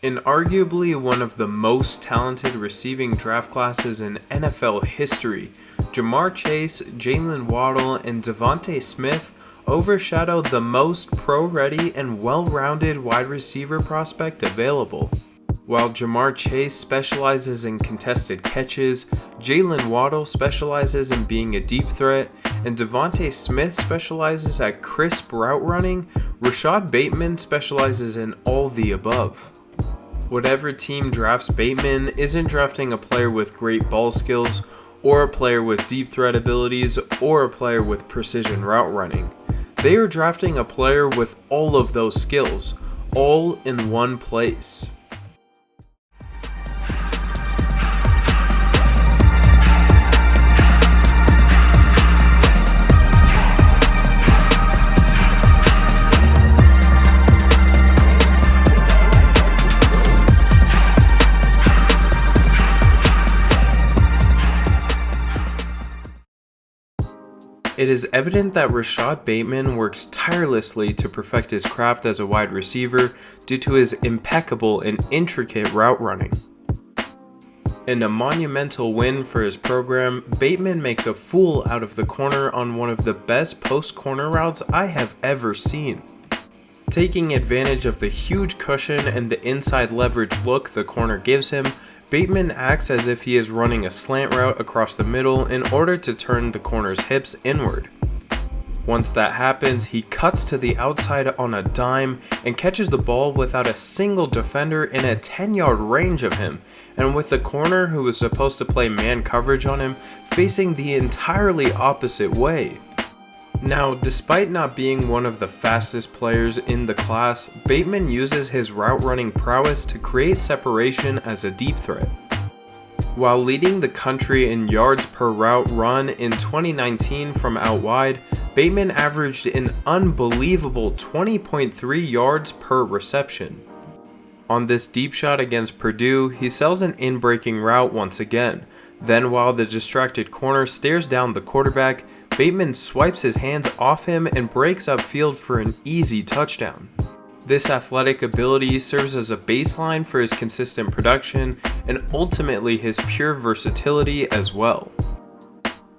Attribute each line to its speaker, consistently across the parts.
Speaker 1: In arguably one of the most talented receiving draft classes in NFL history, Ja'Marr Chase, Jaylen Waddle, and Devonta Smith overshadow the most pro-ready and well-rounded wide receiver prospect available. While Ja'Marr Chase specializes in contested catches, Jaylen Waddle specializes in being a deep threat, and Devonta Smith specializes at crisp route running, Rashod Bateman specializes in all the above. Whatever team drafts Bateman isn't drafting a player with great ball skills, or a player with deep threat abilities, or a player with precision route running. They are drafting a player with all of those skills, all in one place. It is evident that Rashod Bateman works tirelessly to perfect his craft as a wide receiver due to his impeccable and intricate route running. In a monumental win for his program, Bateman makes a fool out of the corner on one of the best post-corner routes I have ever seen. Taking advantage of the huge cushion and the inside leverage look the corner gives him, Bateman acts as if he is running a slant route across the middle in order to turn the corner's hips inward. Once that happens, he cuts to the outside on a dime and catches the ball without a single defender in a 10-yard range of him, and with the corner who was supposed to play man coverage on him facing the entirely opposite way. Now, despite not being one of the fastest players in the class, Bateman uses his route running prowess to create separation as a deep threat. While leading the country in yards per route run in 2019 from out wide, Bateman averaged an unbelievable 20.3 yards per reception. On this deep shot against Purdue, he sells an in-breaking route once again. Then, while the distracted corner stares down the quarterback, Bateman swipes his hands off him and breaks upfield for an easy touchdown. This athletic ability serves as a baseline for his consistent production and ultimately his pure versatility as well.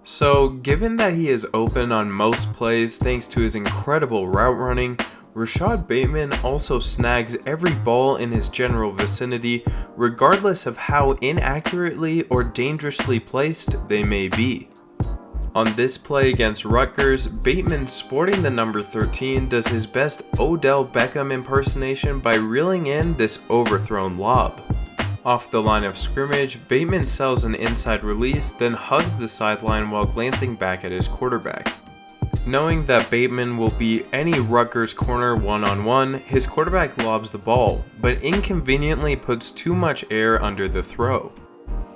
Speaker 1: So, given that he is open on most plays thanks to his incredible route running, Rashod Bateman also snags every ball in his general vicinity regardless of how inaccurately or dangerously placed they may be. On this play against Rutgers, Bateman, sporting the number 13, does his best Odell Beckham impersonation by reeling in this overthrown lob. Off the line of scrimmage, Bateman sells an inside release, then hugs the sideline while glancing back at his quarterback. Knowing that Bateman will beat any Rutgers corner one-on-one, his quarterback lobs the ball, but inconveniently puts too much air under the throw.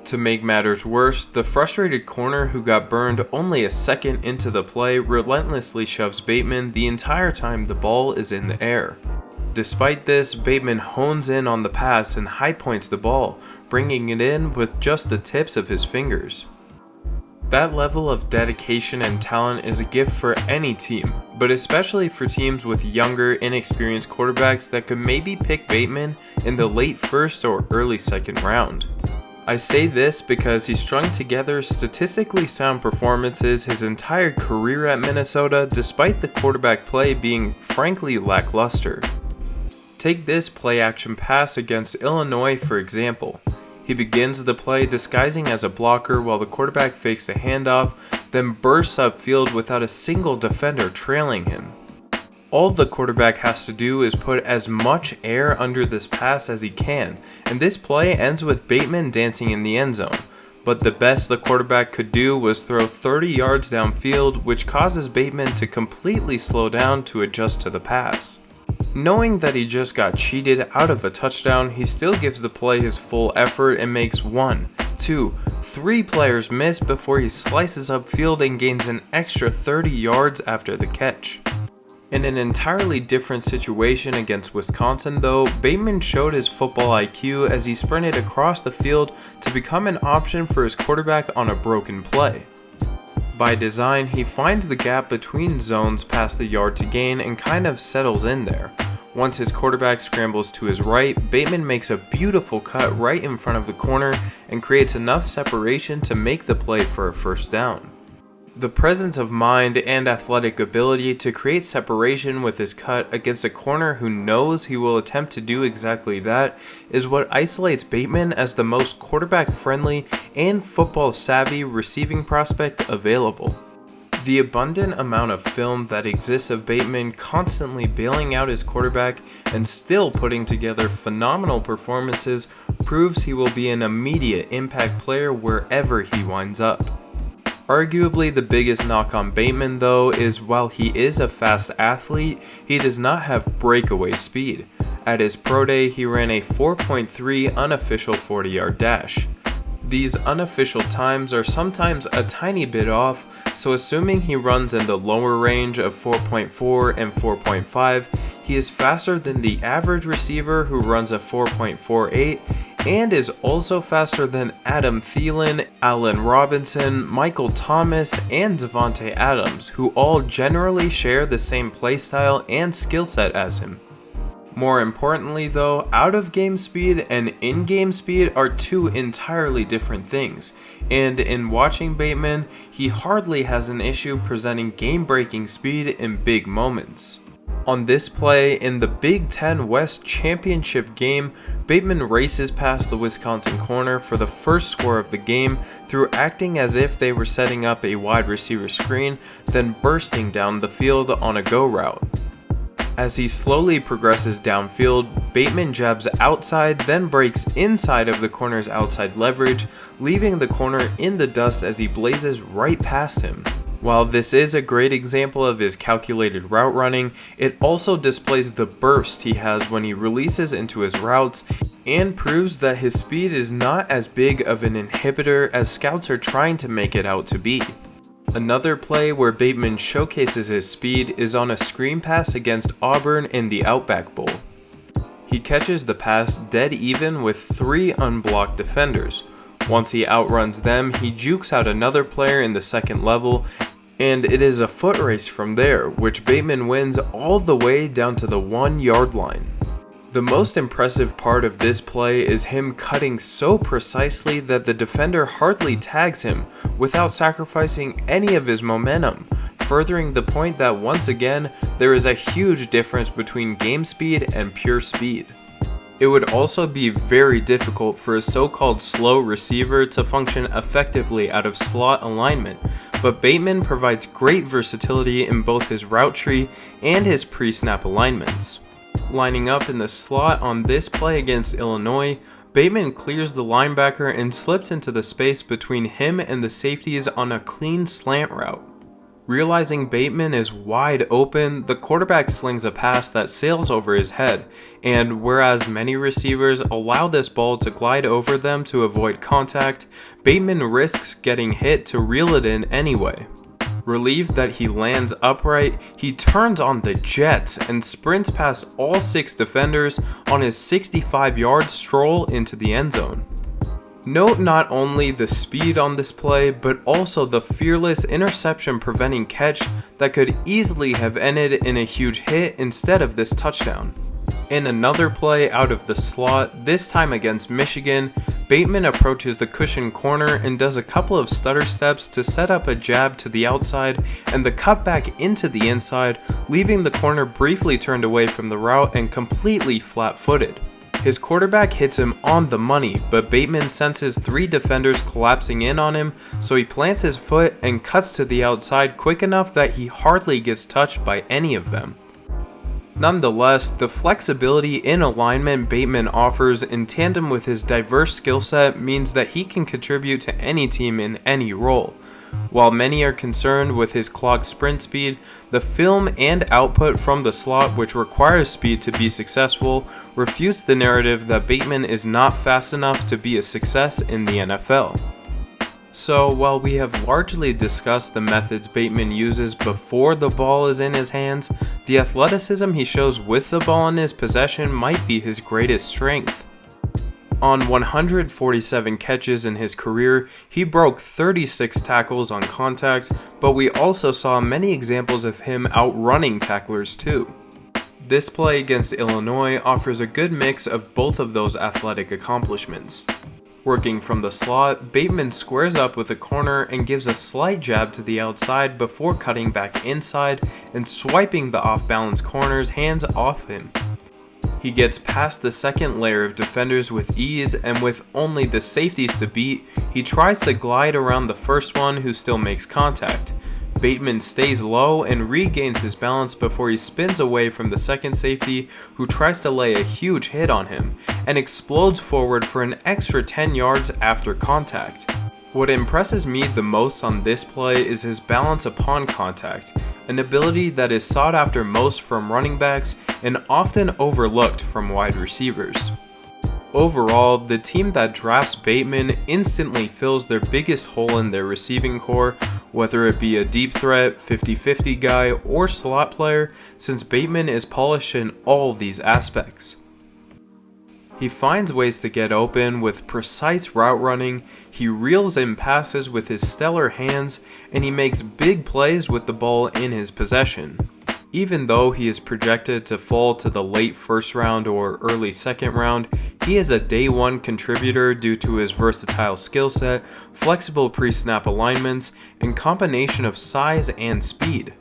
Speaker 1: To make matters worse, the frustrated corner who got burned only a second into the play relentlessly shoves Bateman the entire time the ball is in the air. Despite this, Bateman hones in on the pass and high points the ball, bringing it in with just the tips of his fingers. That level of dedication and talent is a gift for any team, but especially for teams with younger, inexperienced quarterbacks that could maybe pick Bateman in the late first or early second round. I say this because he strung together statistically sound performances his entire career at Minnesota despite the quarterback play being frankly lackluster. Take this play-action pass against Illinois for example. He begins the play disguising as a blocker while the quarterback fakes a handoff, then bursts upfield without a single defender trailing him. All the quarterback has to do is put as much air under this pass as he can, and this play ends with Bateman dancing in the end zone. But the best the quarterback could do was throw 30 yards downfield, which causes Bateman to completely slow down to adjust to the pass. Knowing that he just got cheated out of a touchdown, he still gives the play his full effort and makes 1, 2, 3 players miss before he slices upfield and gains an extra 30 yards after the catch. In an entirely different situation against Wisconsin though, Bateman showed his football IQ as he sprinted across the field to become an option for his quarterback on a broken play. By design, he finds the gap between zones past the yard to gain and kind of settles in there. Once his quarterback scrambles to his right, Bateman makes a beautiful cut right in front of the corner and creates enough separation to make the play for a first down. The presence of mind and athletic ability to create separation with his cut against a corner who knows he will attempt to do exactly that is what isolates Bateman as the most quarterback-friendly and football-savvy receiving prospect available. The abundant amount of film that exists of Bateman constantly bailing out his quarterback and still putting together phenomenal performances proves he will be an immediate impact player wherever he winds up. Arguably the biggest knock on Bateman though is while he is a fast athlete, he does not have breakaway speed. At his pro day he ran a 4.3 unofficial 40-yard dash. These unofficial times are sometimes a tiny bit off, so assuming he runs in the lower range of 4.4 and 4.5, he is faster than the average receiver who runs a 4.48 and is also faster than Adam Thielen, Allen Robinson, Michael Thomas, and Devonta Adams, who all generally share the same playstyle and skill set as him. More importantly though, out-of-game speed and in-game speed are two entirely different things, and in watching Bateman, he hardly has an issue presenting game-breaking speed in big moments. On this play, in the Big Ten West Championship game, Bateman races past the Wisconsin corner for the first score of the game through acting as if they were setting up a wide receiver screen, then bursting down the field on a go route. As he slowly progresses downfield, Bateman jabs outside, then breaks inside of the corner's outside leverage, leaving the corner in the dust as he blazes right past him. While this is a great example of his calculated route running, it also displays the burst he has when he releases into his routes and proves that his speed is not as big of an inhibitor as scouts are trying to make it out to be. Another play where Bateman showcases his speed is on a screen pass against Auburn in the Outback Bowl. He catches the pass dead even with 3 unblocked defenders. Once he outruns them, he jukes out another player in the second level, and it is a foot race from there, which Bateman wins all the way down to the 1-yard line. The most impressive part of this play is him cutting so precisely that the defender hardly tags him without sacrificing any of his momentum, furthering the point that once again, there is a huge difference between game speed and pure speed. It would also be very difficult for a so-called slow receiver to function effectively out of slot alignment, but Bateman provides great versatility in both his route tree and his pre-snap alignments. Lining up in the slot on this play against Illinois, Bateman clears the linebacker and slips into the space between him and the safeties on a clean slant route. Realizing Bateman is wide open, the quarterback slings a pass that sails over his head, and whereas many receivers allow this ball to glide over them to avoid contact, Bateman risks getting hit to reel it in anyway. Relieved that he lands upright, he turns on the jets and sprints past all 6 defenders on his 65-yard stroll into the end zone. Note not only the speed on this play, but also the fearless interception-preventing catch that could easily have ended in a huge hit instead of this touchdown. In another play out of the slot, this time against Michigan, Bateman approaches the cushion corner and does a couple of stutter steps to set up a jab to the outside and the cut back into the inside, leaving the corner briefly turned away from the route and completely flat-footed. His quarterback hits him on the money, but Bateman senses 3 defenders collapsing in on him, so he plants his foot and cuts to the outside quick enough that he hardly gets touched by any of them. Nonetheless, the flexibility in alignment Bateman offers in tandem with his diverse skill set means that he can contribute to any team in any role. While many are concerned with his clock sprint speed, the film and output from the slot, which requires speed to be successful, refutes the narrative that Bateman is not fast enough to be a success in the NFL. So, while we have largely discussed the methods Bateman uses before the ball is in his hands, the athleticism he shows with the ball in his possession might be his greatest strength. On 147 catches in his career, he broke 36 tackles on contact, but we also saw many examples of him outrunning tacklers too. This play against Illinois offers a good mix of both of those athletic accomplishments. Working from the slot, Bateman squares up with the corner and gives a slight jab to the outside before cutting back inside and swiping the off-balance corner's hands off him. He gets past the second layer of defenders with ease, and with only the safeties to beat, he tries to glide around the first one who still makes contact. Bateman stays low and regains his balance before he spins away from the second safety, who tries to lay a huge hit on him, and explodes forward for an extra 10 yards after contact. What impresses me the most on this play is his balance upon contact, an ability that is sought after most from running backs and often overlooked from wide receivers. Overall, the team that drafts Bateman instantly fills their biggest hole in their receiving core, whether it be a deep threat, 50-50 guy, or slot player, since Bateman is polished in all these aspects. He finds ways to get open with precise route running, he reels in passes with his stellar hands, and he makes big plays with the ball in his possession. Even though he is projected to fall to the late first round or early second round, he is a day one contributor due to his versatile skill set, flexible pre-snap alignments, and combination of size and speed.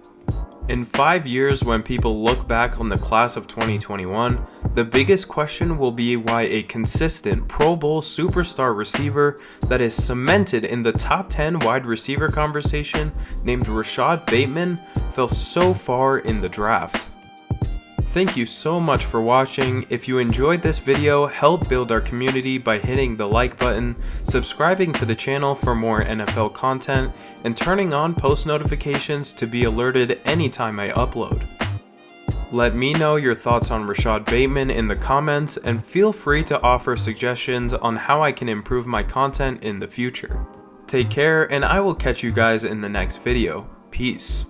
Speaker 1: In 5 years, when people look back on the class of 2021, the biggest question will be why a consistent Pro Bowl superstar receiver that is cemented in the top 10 wide receiver conversation named Rashod Bateman fell so far in the draft. Thank you so much for watching. If you enjoyed this video, help build our community by hitting the like button, subscribing to the channel for more NFL content, and turning on post notifications to be alerted anytime I upload. Let me know your thoughts on Rashod Bateman in the comments, and feel free to offer suggestions on how I can improve my content in the future. Take care, and I will catch you guys in the next video. Peace.